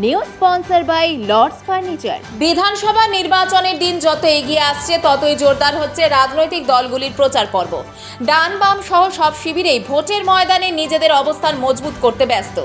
New sponsor by Lords furniture. বিধানসভা নির্বাচনের দিন যত এগিয়ে আসছে ততই জোরদার হচ্ছে রাজনৈতিক দলগুলির প্রচার পর্ব। ডান বাম সহ সব শিবিরেই ভোটের ময়দানে নিজেদের অবস্থান মজবুত করতে ব্যস্ত।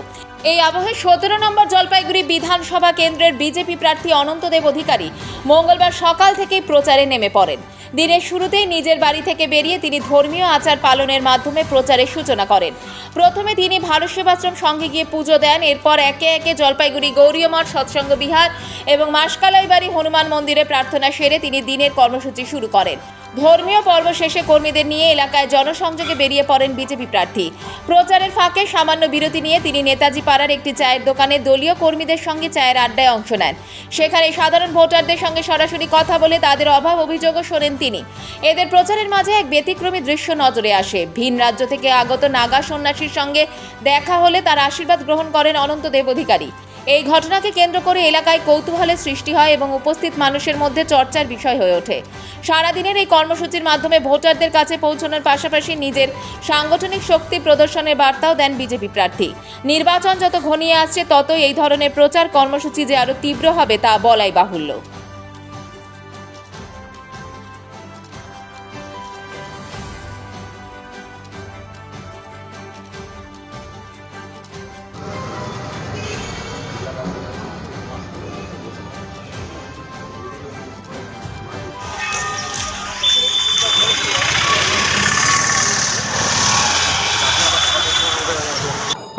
এই আবহে 17 নম্বর জলপাইগুড়ি বিধানসভা কেন্দ্রের বিজেপি প্রার্থী অনন্তদেব অধিকারী মঙ্গলবার সকাল থেকেই প্রচারে নেমে পড়েন। দিনের শুরুতেই নিজের বাড়ি থেকে বেরিয়ে তিনি ধর্মীয় আচার পালনের মাধ্যমে প্রচারের সূচনা করেন। প্রথমে তিনি ভারত সেবাশ্রম সংঘে গিয়ে পুজো দেন। এরপর একে একে জলপাইগুড়ি গৌরীয় মঠ সৎসঙ্গ বিহার এবং মাসকালাই বাড়ি হনুমান মন্দিরে প্রার্থনা সেরে তিনি দিনের কর্মসূচি শুরু করেন। ধর্মীয় পর্ব শেষে কর্মীদের নিয়ে এলাকায় জনসংযোগে বেরিয়ে পড়েন বিজেপি প্রার্থী। প্রচারের ফাঁকে সামান্য বিরতি নিয়ে তিনি নেতাজি পাড়ার একটি চায়ের দোকানে দলীয় কর্মীদের সঙ্গে চায়ের আড্ডায় অংশ নেন। সেখানে সাধারণ ভোটারদের সঙ্গে সরাসরি কথা বলে তাদের অভাব অভিযোগও শোনেন তিনি। এদের প্রচারের মাঝে এক ব্যতিক্রমী দৃশ্য নজরে আসে। ভিন রাজ্য থেকে আগত নাগা সন্ন্যাসীর সঙ্গে দেখা হলে তার আশীর্বাদ গ্রহণ করেন অনন্তদেব অধিকারী। এই ঘটনাকে কেন্দ্র করে এলাকায় কৌতূহলের সৃষ্টি হয় এবং উপস্থিত মানুষের মধ্যে চর্চার বিষয় হয়ে ওঠে। সারাদিনের এই কর্মসূচির মাধ্যমে ভোটারদের কাছে পৌঁছানোর পাশাপাশি নিজের সাংগঠনিক শক্তি প্রদর্শনের বার্তাও দেন বিজেপি প্রার্থী। নির্বাচন যত ঘনিয়ে আসছে ততই এই ধরনের প্রচার কর্মসূচি যে আরও তীব্র হবে তা বলাই বাহুল্য।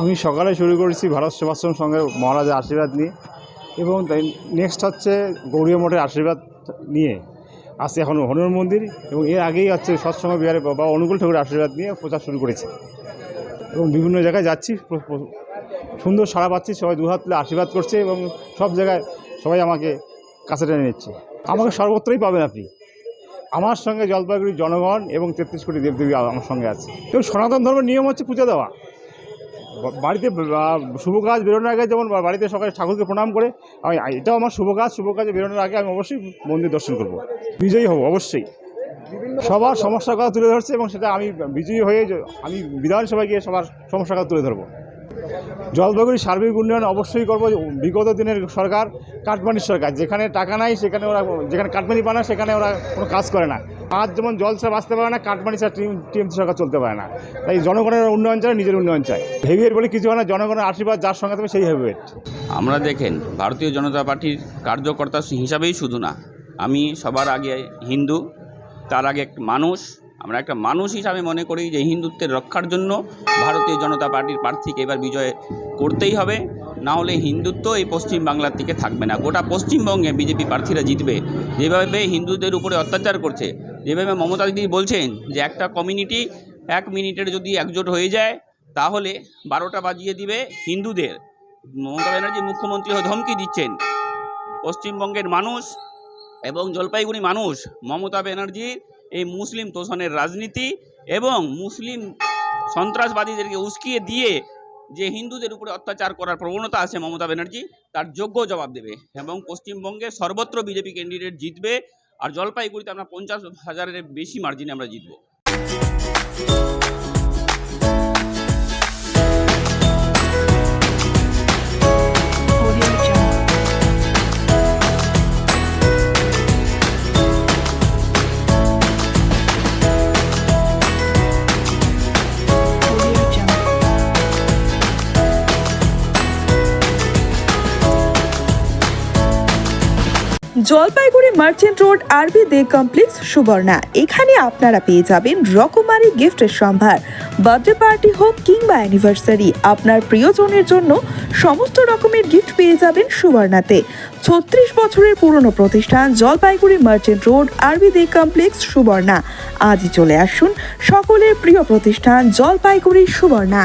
আমি সকালে শুরু করেছি ভারত সেবাশ্রম সংঘের মহারাজের আশীর্বাদ নিয়ে এবং নেক্সট হচ্ছে গৌরীয় মঠের আশীর্বাদ নিয়ে আসছে এখন হনুমান মন্দির এবং এর আগেই হচ্ছে সৎসঙ্গ বিহারে বাবা অনুকূল ঠাকুরের আশীর্বাদ নিয়ে প্রচার শুরু করেছি এবং বিভিন্ন জায়গায় যাচ্ছি, সুন্দর সাড়া পাচ্ছি, সবাই দুহাত তুলে আশীর্বাদ করছে এবং সব জায়গায় সবাই আমাকে কাছে টেনে নিচ্ছে। আমাকে সর্বত্রই পাবেন আপনি। আমার সঙ্গে জলপাইগুড়ির জনগণ এবং 33 কোটি দেবদেবী আমার সঙ্গে আছে। এবং সনাতন ধর্মের নিয়ম হচ্ছে পূজা দেওয়া। বাড়িতে শুভ কাজ বেরোনোর আগে যেমন বাড়িতে সকালে ঠাকুরকে প্রণাম করে আমি এটাও আমার শুভ কাজে বেরোনোর আগে আমি অবশ্যই মন্দির দর্শন করব, বিজয়ী হব অবশ্যই। সবার সমস্যার কথা তুলে ধরছে এবং সেটা আমি বিজয়ী হয়ে আমি বিধানসভায় গিয়ে সবার সমস্যার কথা তুলে ধরবো। জলপাইগুড়ির সার্বিক উন্নয়ন অবশ্যই করবো। বিগত দিনের সরকার কাটমানির সরকার, যেখানে টাকা নাই সেখানে ওরা, যেখানে কাটমানি পায় না সেখানে ওরা কোনো কাজ করে না। আজ যেমন জল ছাড়া বাঁচতে পারে না, কাটমানি ছাড়া টিএমসি সরকার চলতে পারে না। তাই জনগণের উন্নয়ন চায়, নিজের উন্নয়ন চায়। হেভিয়েট বলে কিছু হয় না, জনগণের আশীর্বাদ যার সঙ্গে থাকবে সেই হেভিয়েট। আমরা দেখেন ভারতীয় জনতা পার্টির কার্যকর্তা হিসাবেই শুধু না, আমি সবার আগে হিন্দু, তার আগে মানুষ। আমরা একটা মানুষ হিসাবে মনে করি যে হিন্দুত্বের রক্ষার জন্য ভারতীয় জনতা পার্টির প্রার্থীকে এবার বিজয় করতেই হবে, না হলে হিন্দুত্ব এই পশ্চিম বাংলার থেকে থাকবে না। গোটা পশ্চিমবঙ্গে বিজেপি প্রার্থীরা জিতবে। যেভাবে হিন্দুদের উপরে অত্যাচার করছে, যেভাবে মমতা দিদি বলছেন যে একটা কমিউনিটি 1 মিনিটের যদি একজোট হয়ে যায় তাহলে 12টা বাজিয়ে দিবে হিন্দুদের, মমতা ব্যানার্জি মুখ্যমন্ত্রী হয়ে ধমকি দিচ্ছেন। পশ্চিমবঙ্গের মানুষ এবং জলপাইগুড়ি মানুষ মমতা ব্যানার্জির এই মুসলিম তোষণের রাজনীতি এবং মুসলিম সন্ত্রাসবাদীদেরকে উস্কিয়ে দিয়ে যে হিন্দুদের উপরে অত্যাচার করার প্রবণতা আছে মমতা ব্যানার্জি, তার যোগ্য জবাব দেবে এবং পশ্চিমবঙ্গে সর্বত্র বিজেপি ক্যান্ডিডেট জিতবে। আর জলপাইগুড়িতে আমরা 50,000-এর বেশি মার্জিনে আমরা জিতব। জলপাইগুড়ি মার্চেন্ট রোড আরবি দে কমপ্লেক্স সুবর্ণা। এখানে আপনারা পেয়ে যাবেন রকমারি গিফটের সম্ভার। বার্থডে পার্টি হোক কিংবা অ্যানিভার্সারি, আপনার প্রিয়জনের জন্য সমস্ত রকমের গিফট পেয়ে যাবেন সুবর্ণাতে। 36 বছরের পুরনো প্রতিষ্ঠান জলপাইগুড়ি মার্চেন্ট রোড আরবি দে কমপ্লেক্স সুবর্ণা। আজই চলে আসুন সকলের প্রিয় প্রতিষ্ঠান জলপাইগুড়ি সুবর্ণা।